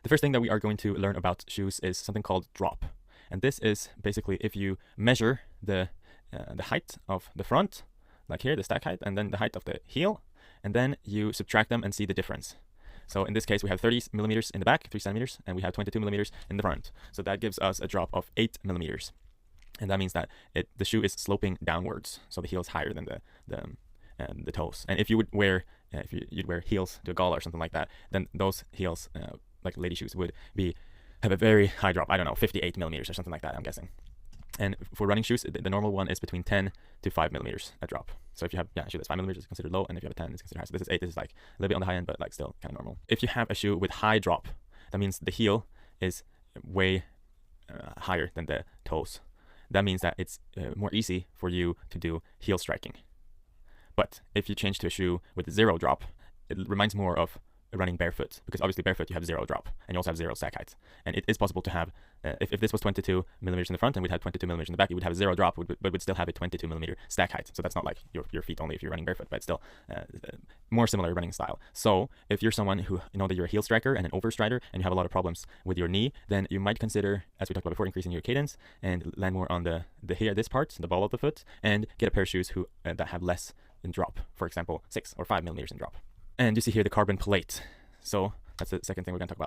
The first thing that we are going to learn about shoes is something called drop. And this is basically if you measure the height of the front, like here, the stack height, and then the height of the heel, and then you subtract them and see the difference. So in this case, we have 30 millimeters in the back, 3 centimeters, and we have 22 millimeters in the front. So that gives us a drop of 8 millimeters. And that means that the shoe is sloping downwards. So the heel is higher than the toes. And if you would wear, you'd wear heels to a gala or something like that, then those heels, like lady shoes, would have a very high drop. I don't know, 58 millimeters or something like that, I'm guessing. And for running shoes, the normal one is between 10 to 5 millimeters a drop. So if you have a shoe that's 5 millimeters, it's considered low, and if you have a 10, it's considered high. So this is 8. This is like a little bit on the high end, but like still kind of normal. If you have a shoe with high drop, that means the heel is way higher than the toes. That means that it's more easy for you to do heel striking. But if you change to a shoe with 0 drop, it reminds more of running barefoot, because obviously barefoot you have 0 drop and you also have 0 stack height, and it is possible to have if this was 22 millimeters in the front and we'd have 22 millimeters in the back, you would have 0 drop, but would still have a 22 millimeter stack height. So that's not like your feet only if you're running barefoot, but it's still more similar running style. So if you're someone who that you're a heel striker and an overstrider and you have a lot of problems with your knee, then you might consider, as we talked about before, increasing your cadence and land more on this part, the ball of the foot, and get a pair of shoes that have less in drop, for example 6 or 5 millimeters in drop. And you see here the carbon plate. So that's the second thing we're going to talk about.